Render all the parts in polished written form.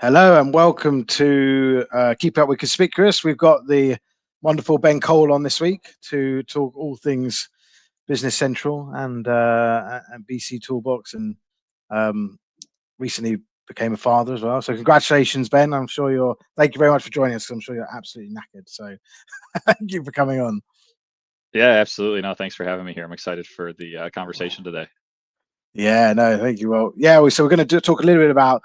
Hello and welcome to Keep Up With Conspicuous. We've got the wonderful Ben Cole on this week to talk all things Business Central and BC Toolbox, and um, recently became a father as well. So congratulations, Ben. Thank you very much for joining us. I'm sure you're absolutely knackered. So thank you for coming on. Yeah, absolutely. No, thanks for having me here. I'm excited for the conversation today. Yeah, no, thank you. Well, yeah, so we're going to talk a little bit about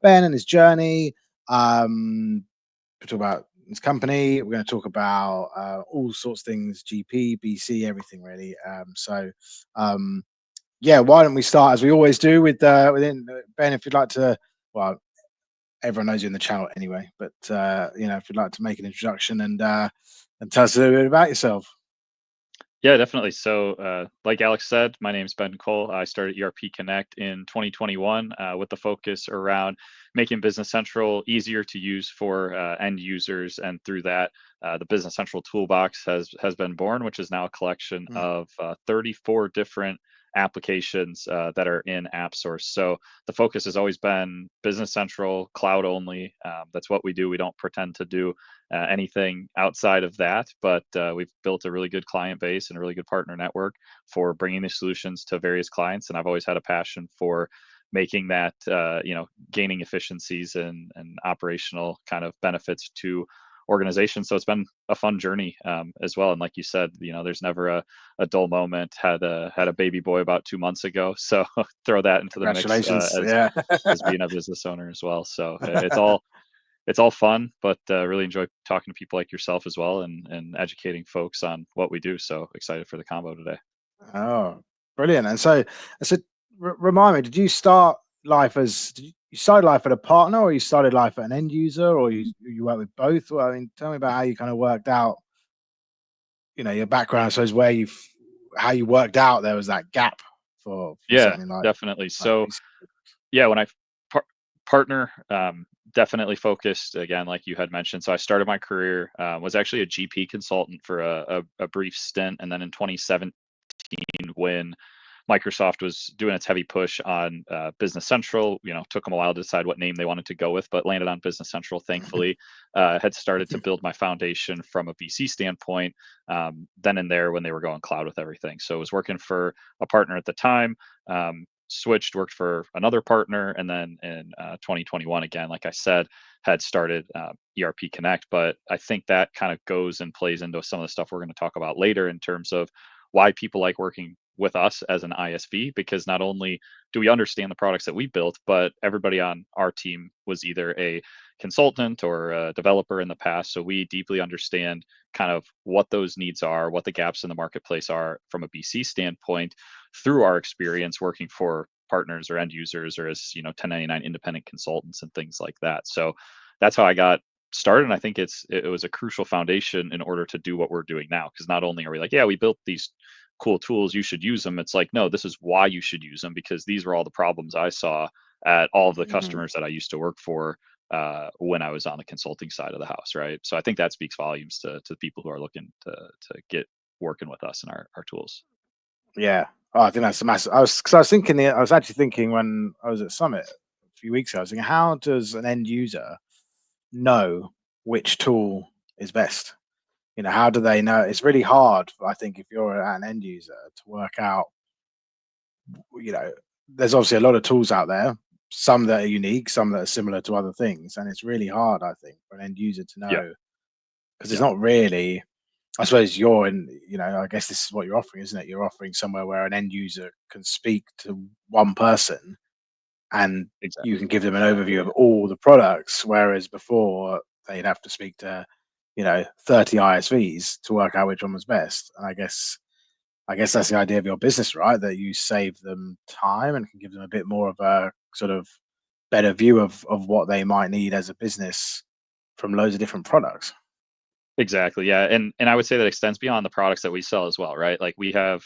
Ben and his journey. We'll talk about his company. We're going to talk about all sorts of things, GP, BC, everything really. Um, yeah, why don't we start as we always do within Ben? If you'd like to, well, everyone knows you in the channel anyway, but if you'd like to make an introduction and tell us a little bit about yourself. Yeah, definitely. So, like Alex said, my name's Ben Cole. I started ERP Connect in 2021 with the focus around making Business Central easier to use for end users, and through that, the Business Central Toolbox has been born, which is now a collection Mm. of 34 different applications that are in AppSource. So the focus has always been Business Central, cloud only. That's what we do. We don't pretend to do anything outside of that, but we've built a really good client base and a really good partner network for bringing these solutions to various clients. And I've always had a passion for making that, gaining efficiencies and operational kind of benefits to organizations. So it's been a fun journey as well. And like you said, there's never a dull moment. Had a baby boy about 2 months ago, so throw that into the mix Congratulations! as Yeah, as being a business owner as well. So it's all fun, but really enjoy talking to people like yourself as well, and educating folks on what we do. So excited for the combo today. oh, brilliant! And so, remind me, did you start life as you started life at a partner, or you started life at an end user, or you work with both? Well, I mean, tell me about how you kind of worked out, your background. I suppose how you worked out there was that gap for Yeah, something definitely. like So BC. yeah, when I par- partner, definitely focused again, like you had mentioned. So I started my career, was actually a GP consultant for a brief stint, and then in 2017, when Microsoft was doing its heavy push on Business Central. Took them a while to decide what name they wanted to go with, but landed on Business Central. Thankfully, had started to build my foundation from a BC standpoint. Then and there, when they were going cloud with everything, so I was working for a partner at the time. Switched, worked for another partner, and then in 2021, again, like I said, had started ERP Connect. But I think that kind of goes and plays into some of the stuff we're going to talk about later in terms of why people like working with us as an ISV, because not only do we understand the products that we built, but everybody on our team was either a consultant or a developer in the past. So we deeply understand kind of what those needs are, what the gaps in the marketplace are from a BC standpoint through our experience working for partners or end users, or as 1099 independent consultants and things like that. So that's how I got started. And I think it was a crucial foundation in order to do what we're doing now, because not only are we like, yeah, we built these cool tools, you should use them. It's like, no, this is why you should use them, because these were all the problems I saw at all of the Mhm. customers that I used to work for when I was on the consulting side of the house, right? So I think that speaks volumes to people who are looking to get working with us and our tools. Yeah. Oh, I think that's a massive. I was actually thinking when I was at Summit a few weeks ago. I was thinking, how does an end user know which tool is best? How do they know? It's really hard, I think, if you're an end user to work out. You know, there's obviously a lot of tools out there, some that are unique, some that are similar to other things, and it's really hard, I think, for an end user to Yeah, know because it's yeah, not really. I suppose you're in. I guess this is what you're offering, isn't it? You're offering somewhere where an end user can speak to one person and you exactly. can give them an overview of all the products, whereas before they'd have to speak to 30 ISVs to work out which one was best. And I guess that's the idea of your business, right? That you save them time and can give them a bit more of a sort of better view of what they might need as a business from loads of different products. Exactly. Yeah. And I would say that extends beyond the products that we sell as well, right? Like we have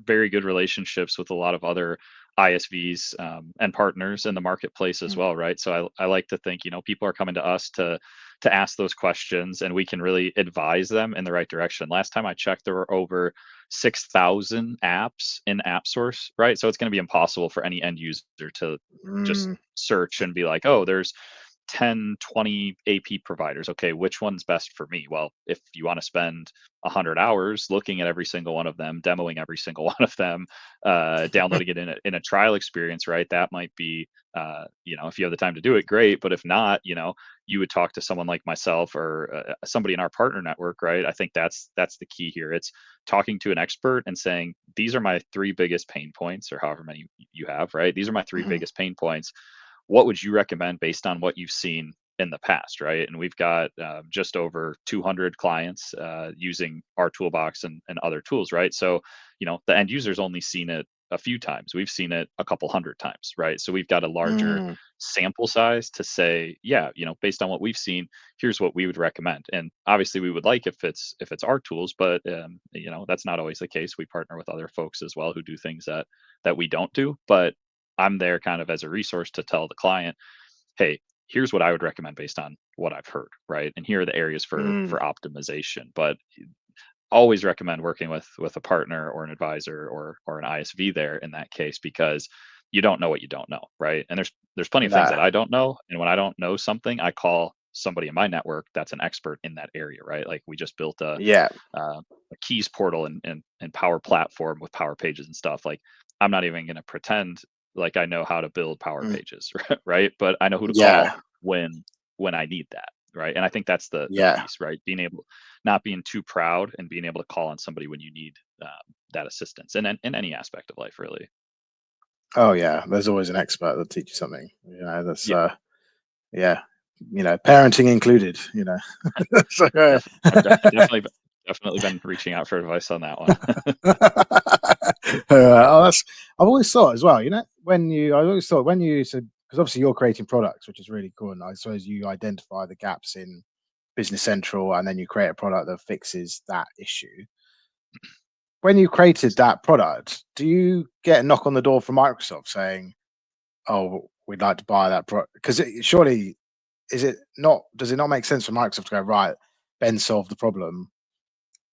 very good relationships with a lot of other ISVs and partners in the marketplace as Mm. well, right? So I like to think, people are coming to us to to ask those questions, and we can really advise them in the right direction. Last time I checked, there were over 6,000 apps in AppSource, right? So it's going to be impossible for any end user to just Mm, search and be like, oh, there's 10, 20 AP providers. Okay, which one's best for me? Well, if you want to spend 100 hours looking at every single one of them, demoing every single one of them, downloading it in a trial experience, right? That might be, if you have the time to do it, great. But if not, you would talk to someone like myself or somebody in our partner network, right? I think that's the key here. It's talking to an expert and saying, these are my three biggest pain points, or however many you have, right? These are my three mhm, biggest pain points. What would you recommend based on what you've seen in the past, right? And we've got just over 200 clients using our toolbox and other tools, right? So, the end user's only seen it a few times. We've seen it a couple hundred times, right? So we've got a larger mm, sample size to say, yeah, based on what we've seen, here's what we would recommend. And obviously, we would like if it's our tools, but that's not always the case. We partner with other folks as well who do things that we don't do, but I'm there kind of as a resource to tell the client, hey, here's what I would recommend based on what I've heard, right? And here are the areas for mm. optimization. But always recommend working with a partner or an advisor or an ISV there in that case, because you don't know what you don't know, right? And there's plenty of things No. that I don't know, and when I don't know something, I call somebody in my network that's an expert in that area, right? Like we just built Yeah. a keys portal and Power Platform with Power Pages and stuff. Like I'm not even going to pretend like I know how to build Power Mm, Pages, right? But I know who to call yeah. when I need that, right? And I think that's the Yeah. piece, right? Not being too proud and being able to call on somebody when you need that assistance, and in any aspect of life, really. Oh, yeah. There's always an expert that teaches something. That's Yeah, yeah. Parenting included. So, I've definitely been reaching out for advice on that one. oh, that's. I've always thought as well. I always thought when you said, because obviously you're creating products, which is really cool, and I suppose you identify the gaps in Business Central, and then you create a product that fixes that issue. When you created that product, do you get a knock on the door from Microsoft saying, "Oh, we'd like to buy that product"? Because surely, is it not? Does it not make sense for Microsoft to go, right? Ben solved the problem.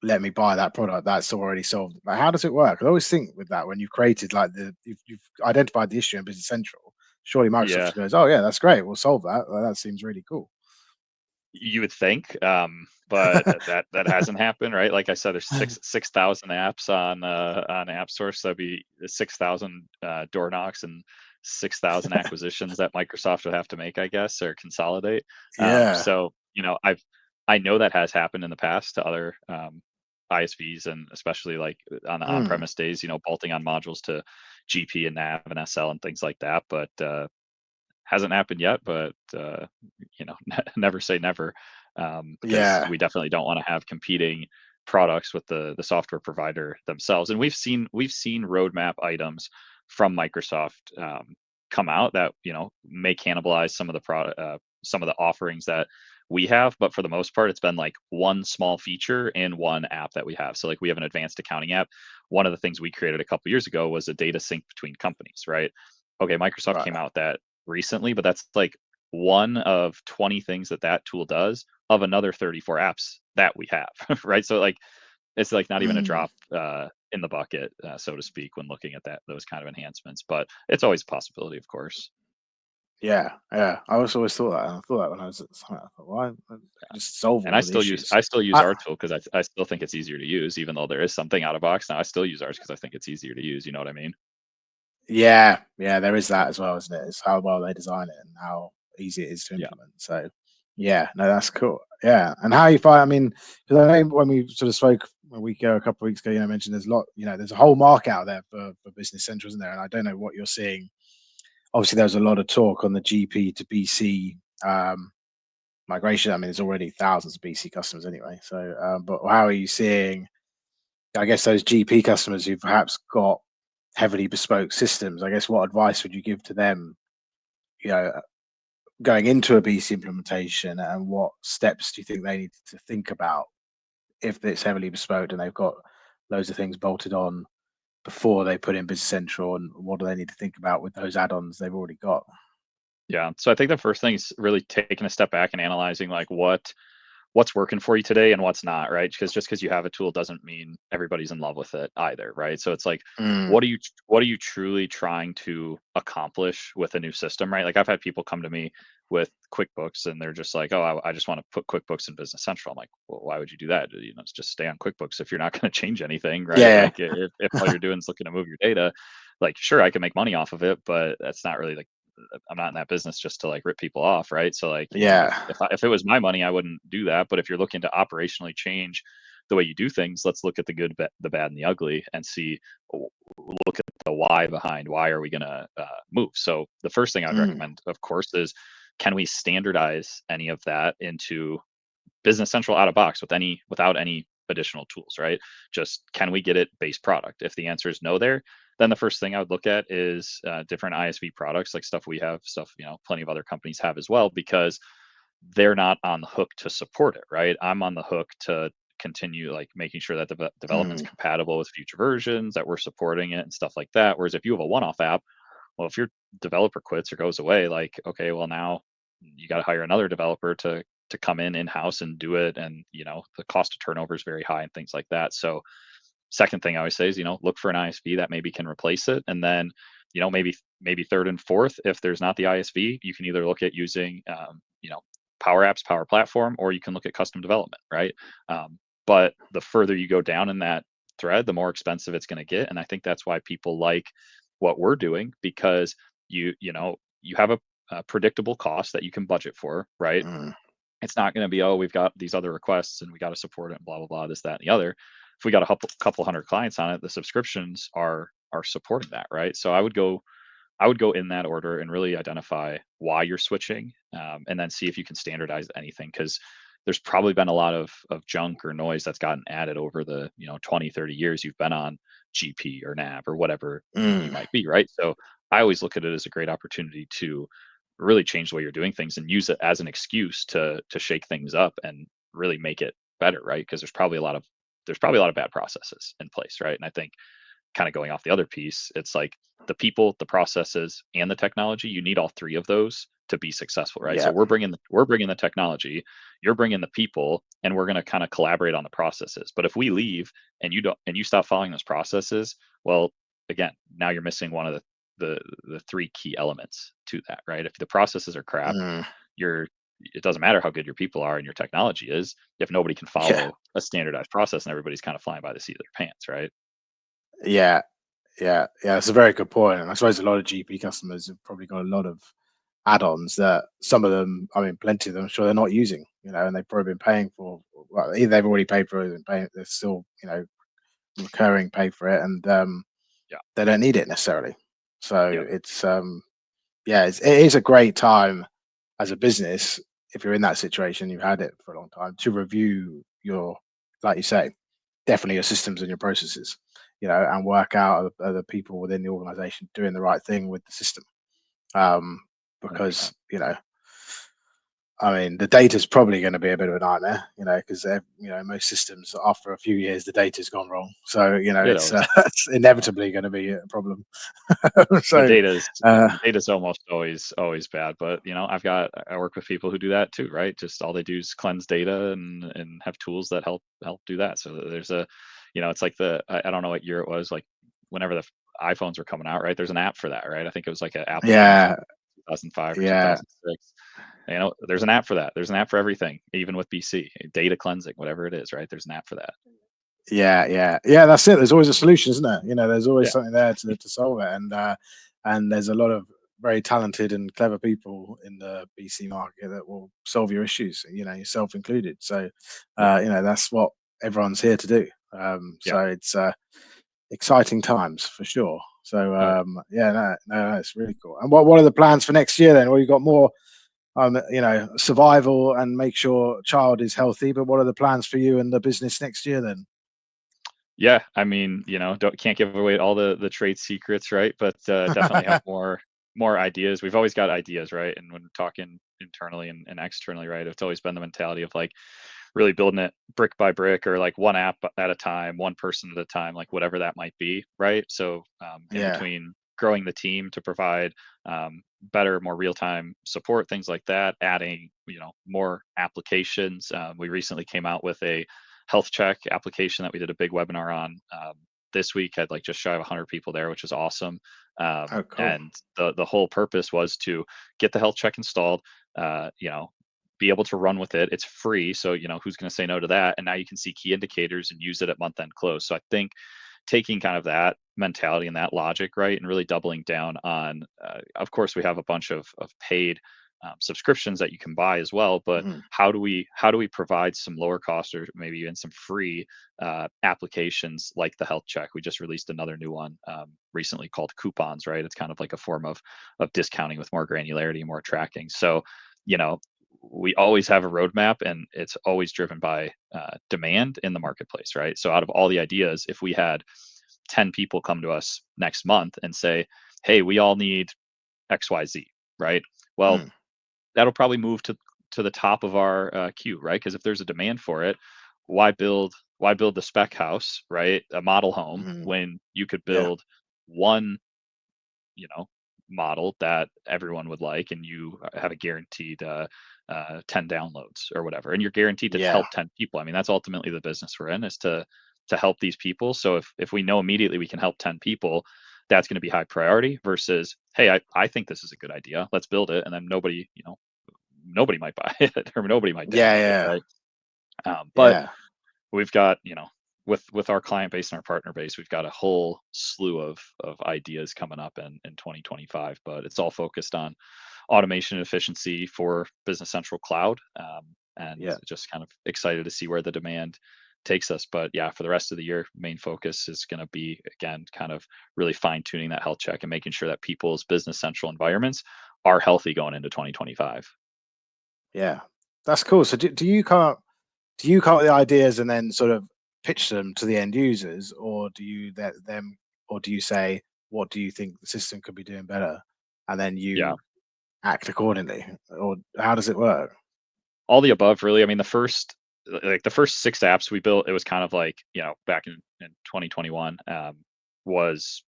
Let me buy that product that's already solved. Like, how does it work? I always think with that when you've created like you've identified the issue in Business Central. Surely Microsoft Yeah, just goes, "Oh yeah, that's great. We'll solve that. Well, that seems really cool." you would think, but that hasn't happened, right? Like I said, there's 6,000 apps on AppSource. That'd be 6,000 door knocks and 6,000 acquisitions that Microsoft would have to make, I guess, or consolidate. Yeah. So I know that has happened in the past to other ISVs, and especially like on the Mm. on-premise days, bolting on modules to GP and Nav and SL and things like that. But hasn't happened yet, but never say never, because Yeah. we definitely don't want to have competing products with the software provider themselves. And we've seen roadmap items from Microsoft come out that may cannibalize some of the offerings that we have, but for the most part, it's been like one small feature in one app that we have. So like we have an advanced accounting app. One of the things we created a couple years ago was a data sync between companies, right? Okay, Microsoft Right. came out that recently, but that's like one of 20 things that tool does of another 34 apps that we have, right? So like it's like not even a Mm. drop in the bucket, so to speak, when looking at those kind of enhancements. But it's always a possibility, of course. Yeah. Yeah. I also always thought that. I thought that when I was at Summit. I thought, why? Just solve And all I of the still use issues. I still use I, our tool because I still think it's easier to use, even though there is something out of box now. I still use ours because I think it's easier to use. You know what I mean? yeah. Yeah. There is that as well, isn't it? It's how well they design it and how easy it is to Yeah. implement. So, yeah. No, that's cool. Yeah. And how you find? I mean, because I know when we sort of spoke a couple of weeks ago, mentioned there's a lot. There's a whole market out there for Business Central, isn't there? And I don't know what you're seeing. Obviously, there was a lot of talk on the GP to BC migration. I mean, there's already thousands of BC customers anyway. So, but how are you seeing, I guess, those GP customers who perhaps got heavily bespoke systems? I guess what advice would you give to them, you know, going into a BC implementation, and what steps do you think they need to think about if it's heavily bespoke and they've got loads of things bolted on before they put in Business Central, and what do they need to think about with those add-ons they've already got? Yeah. So I think the first thing is really taking a step back and analyzing like what's working for you today and what's not, right? Because just because you have a tool doesn't mean everybody's in love with it either, right? So it's like, Mm, what are you truly trying to accomplish with a new system, right? Like I've had people come to me with QuickBooks and they're just like, oh, I just want to put QuickBooks in Business Central. I'm like, well, why would you do that? You know, it's just stay on QuickBooks if you're not going to change anything, right? yeah, Like if all you're doing is looking to move your data, like sure, I can make money off of it, but that's not really like I'm not in that business just to like rip people off, right? So like, you know, yeah. if it was my money, I wouldn't do that. But if you're looking to operationally change the way you do things, let's look at the good, the bad, and the ugly, and see, look at the why behind why are we going to move. So the first thing I'd Mm, recommend, of course, is can we standardize any of that into Business Central out of box without any additional tools, right? Just can we get it base product? If the answer is no there, then the first thing I would look at is different ISV products, like stuff we have, stuff plenty of other companies have as well, because they're not on the hook to support it, right? I'm on the hook to continue like making sure that the development's mm, compatible with future versions, that we're supporting it and stuff like that. Whereas if you have a one-off app, well, if your developer quits or goes away, like, okay, well now you got to hire another developer to come in house and do it, and the cost of turnover is very high and things like that. So second thing I always say is, look for an ISV that maybe can replace it, and then maybe third and fourth, if there's not the ISV, you can either look at using Power Apps, Power Platform, or you can look at custom development, right? But the further you go down in that thread, the more expensive it's going to get, and I think that's why people like what we're doing, because you have a predictable cost that you can budget for, right? mm. It's not going to be, oh, we've got these other requests and we got to support it and blah blah blah, this that and the other. If we got a couple hundred clients on it, the subscriptions are supporting that, right? So I would go in that order and really identify why you're switching, and then see if you can standardize anything, because there's probably been a lot of junk or noise that's gotten added over the 20-30 years you've been on GP or NAV or whatever you Mm, might be, right? So I always look at it as a great opportunity to really change the way you're doing things and use it as an excuse to shake things up and really make it better, right? Because there's probably a lot of bad processes in place, right? And I think, kind of going off the other piece, it's like the people, the processes, and the technology. You need all three of those to be successful, right? So yeah, we're bringing the technology, you're bringing the people, and we're going to kind of collaborate on the processes. But if we leave and you stop following those processes, well, again, now you're missing one of the three key elements to that, right? If the processes are crap, mm, you're it doesn't matter how good your people are and your technology is if nobody can yeah, follow a standardized process and everybody's kind of flying by the seat of their pants, right? yeah, yeah, yeah. That's a very good point. And I suppose a lot of GP customers have probably got a lot of add-ons that some of them, I mean, plenty of them, I'm sure they're not using, and they've probably been paying for. Well, either they've already paid for it and paying, they're still, recurring pay for it, and Yeah. they don't need it necessarily. So Yep. it's yeah, it is a great time as a business, if you're in that situation, you've had it for a long time, to review your, like you say, definitely your systems and your processes, and work out are the people within the organization doing the right thing with the system. Um, because 100%. I mean, the data's probably going to be a bit of a nightmare, because most systems after a few years the data's gone wrong, so It it's always it's inevitably going to be a problem. the So, data is uh, the data's almost always bad, but I work with people who do that too, right? Just all they do is cleanse data and have tools that help do that. So there's it's like I don't know what year it was, like whenever the iPhones were coming out, right? There's an app for that, right? I think it was like an Apple yeah, iPhone 2005 or yeah, 2006. There's an app for that. There's an app for everything, even with BC, data cleansing, whatever it is, right? There's an app for that. yeah, yeah, yeah. That's it. There's always a solution, isn't there? There's always Yeah. something there to solve it, and there's a lot of very talented and clever people in the BC market that will solve your issues. Yourself included. So, Yeah. that's what everyone's here to do. Yeah. So it's exciting times for sure. So, Oh yeah. yeah, no, it's really cool. And what are the plans for next year then? Well, you got more, survival and make sure child is healthy. But what are the plans for you and the business next year then? Yeah, I mean, can't give away all the trade secrets, right? But definitely have more ideas. We've always got ideas, right? And when we're talking internally and externally, right, it's always been the mentality of like really building it brick by brick, or like one app at a time, one person at a time, like whatever that might be, right? So in Yeah. between growing the team to provide better, more real-time support, things like that, adding, more applications. We recently came out with a health check application that we did a big webinar on this week. Had like just shy of 100 people there, which is awesome. Oh, cool. And the whole purpose was to get the health check installed, be able to run with it. It's free, so who's going to say no to that? And now you can see key indicators and use it at month end close. So I think taking kind of that mentality and that logic, right, and really doubling down on, of course, we have a bunch of paid subscriptions that you can buy as well, but Mhm. how do we provide some lower cost or maybe even some free applications like the health check? We just released another new one recently called coupons, right? It's kind of like a form of discounting with more granularity and more tracking. So we always have a roadmap, and it's always driven by demand in the marketplace, right? So out of all the ideas, if we had 10 people come to us next month and say, hey, we all need XYZ, right? Well, Mm. that'll probably move to the top of our queue, right? Because if there's a demand for it, why build the spec house, right? A model home, Mhm. when you could Yeah. build one, you know, model that everyone would like, and you have a guaranteed 10 downloads or whatever, and you're guaranteed to Yeah. help 10 people. I mean, that's ultimately the business we're in, is to help these people. So if we know immediately we can help 10 people, that's going to be high priority versus, hey, I think this is a good idea, let's build it, and then nobody might buy it or nobody might Yeah. download it, Yeah. right? But Yeah. we've got, with our client base and our partner base, we've got a whole slew of ideas coming up in 2025, but it's all focused on automation and efficiency for Business Central Cloud. And Yeah. just kind of excited to see where the demand takes us. But yeah, for the rest of the year, main focus is going to be, again, kind of really fine tuning that health check and making sure that people's Business Central environments are healthy going into 2025. Yeah. That's cool. So do you come up with the ideas and then sort of pitch them to the end users, or do you let them, or do you say, what do you think the system could be doing better, and then Yeah. you act accordingly, or how does it work? All the above, really. I mean, the first 6 apps we built, it was kind of like, back in 2021, was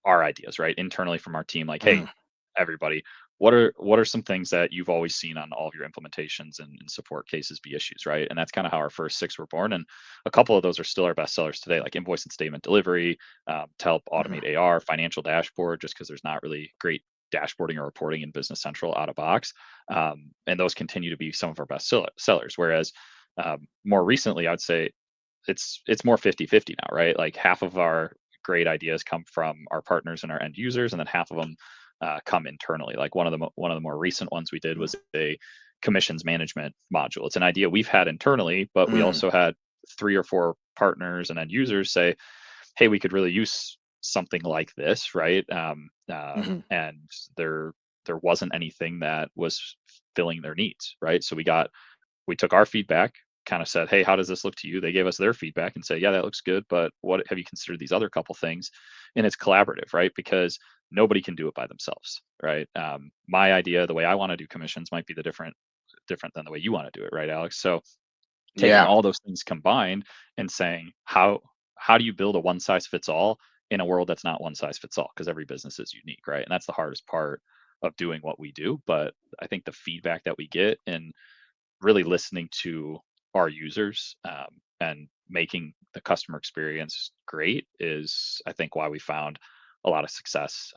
our ideas, right? Internally from our team, like, hey, Mm. everybody, what are some things that you've always seen on all of your implementations and support cases be issues, right? And that's kind of how our first 6 were born. And a couple of those are still our best sellers today, like invoice and statement delivery, to help Mhm. automate AR, financial dashboard, just because there's not really great dashboarding or reporting in Business Central out of box. And those continue to be some of our best sellers. Whereas more recently, I'd say it's more 50-50 now, right? Like half of our great ideas come from our partners and our end users, and then half of them come internally. Like one of the more recent ones we did Mm. was a commissions management module. It's an idea we've had internally, but we Mm. also had 3 or 4 partners and end users say, hey, we could really use something like this, right? Mhm. And there wasn't anything that was filling their needs, right? So we took our feedback, kind of said, hey, how does this look to you? They gave us their feedback and say, yeah, that looks good, but what have you considered these other couple things? And it's collaborative, right? Because nobody can do it by themselves, right? My idea, the way I want to do commissions, might be the different than the way you want to do it, right, Alex? So taking Yeah. all those things combined and saying, how do you build a one size fits all in a world that's not one size fits all, because every business is unique, right? And that's the hardest part of doing what we do. But I think the feedback that we get and really listening to our users, and making the customer experience great is, I think, why we found a lot of success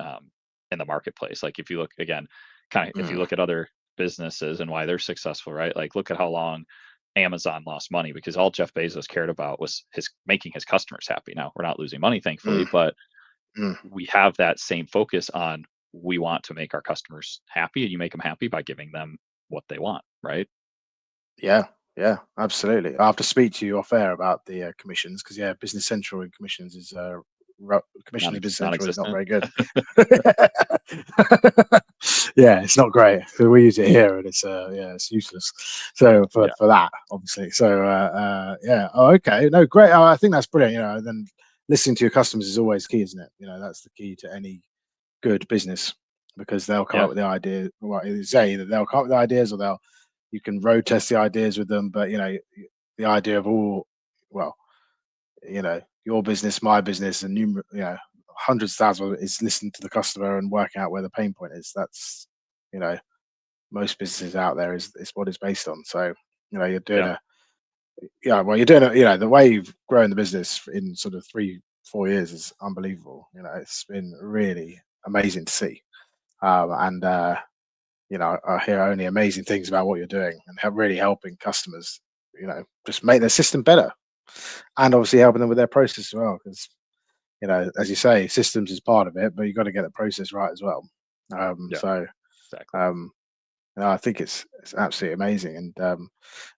in the marketplace. Like if you look again, if you Mm. look at other businesses and why they're successful, right? Like look at how long Amazon lost money, because all Jeff Bezos cared about was his making his customers happy. Now we're not losing money, thankfully, Mm. but Mm. we have that same focus on, we want to make our customers happy, and you make them happy by giving them what they want, right? Yeah, yeah, absolutely. I have to speak to you off air about the commissions, because yeah, Business Central and commissions is commissioning in Business Central is not Non-existent. very good. Yeah, it's not great. So we use it here, and it's yeah, it's useless. So for Yeah. for that, obviously. So yeah. Oh, okay. No, great. Oh, I think that's brilliant. Then listening to your customers is always key, isn't it? That's the key to any good business, because they'll come up Yeah. with the idea. Well, you say that they'll come up with the ideas, or you can road test the ideas with them. But the idea of all, well, your business, my business, and hundreds of thousands is listening to the customer and working out where the pain point is. That's, you know, most businesses out there is what it's based on. So, you're doing Yeah. you're doing it. The way you've grown the business in sort of 3-4 years is unbelievable. It's been really amazing to see. And I hear only amazing things about what you're doing and really helping customers, just make their system better, and obviously helping them with their process as well. Because as you say, systems is part of it, but you've got to get the process right as well. Yeah. So Exactly. I think it's absolutely amazing. And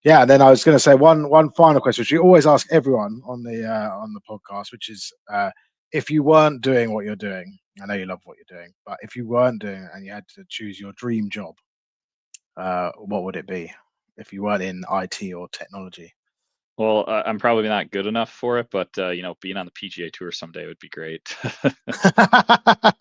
yeah, and then I was going to say one final question, which we always ask everyone on the podcast, which is, if you weren't doing what you're doing, I know you love what you're doing, but if you weren't doing it and you had to choose your dream job, what would it be if you weren't in IT or technology? Well, I'm probably not good enough for it, but being on the PGA Tour someday would be great. But I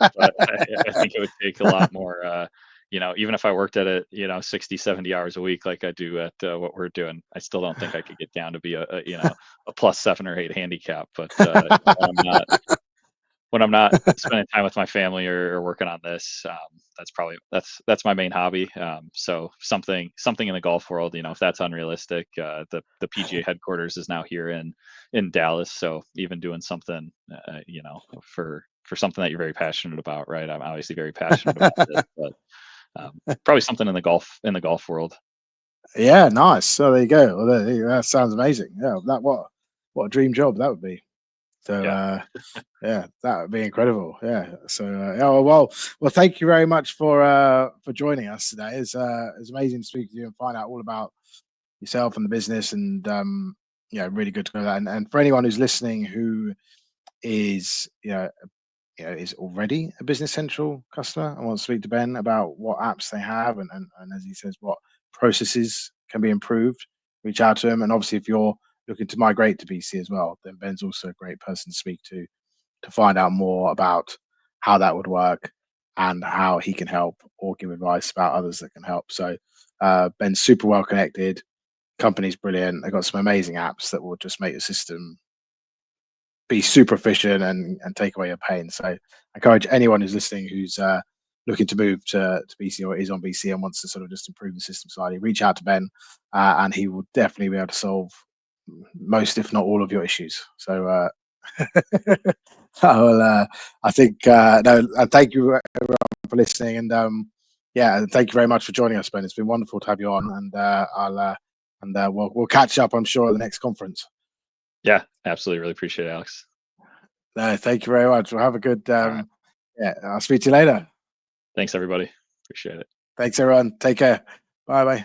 think it would take a lot more. Even if I worked at it, 60, 70 hours a week like I do at what we're doing, I still don't think I could get down to be a +7 or 8 handicap. But when I'm not spending time with my family or working on this, that's my main hobby. So something in the golf world, if that's unrealistic, the PGA headquarters is now here in Dallas. So even doing something, for something that you're very passionate about, right? I'm obviously very passionate about this, but probably something in the golf world. Yeah, nice. So there you go. Well, that sounds amazing. Yeah, what a dream job that would be. So Yeah, yeah, that would be incredible. Yeah. So yeah, well, thank you very much for joining us today. It's amazing to speak to you and find out all about yourself and the business, and really good to know that. And for anyone who's listening who is is already a Business Central customer and wants to speak to Ben about what apps they have, and as he says, what processes can be improved, reach out to him. And obviously, if you're looking to migrate to BC as well, then Ben's also a great person to speak to find out more about how that would work and how he can help or give advice about others that can help. So Ben's super well connected. Company's brilliant. They've got some amazing apps that will just make the system be super efficient and take away your pain. So I encourage anyone who's listening who's looking to move to BC or is on BC and wants to sort of just improve the system slightly, reach out to Ben, and he will definitely be able to solve most, if not all, of your issues. So I think no, and thank you everyone for listening, and yeah, and thank you very much for joining us, Ben. It's been wonderful to have you on, and we'll catch up, I'm sure, at the next conference. yeah, absolutely. Really appreciate it, Alex. No, thank you very much. Well, have a good All right. yeah, I'll speak to you later. Thanks, everybody. Appreciate it. Thanks everyone. Take care. Bye bye.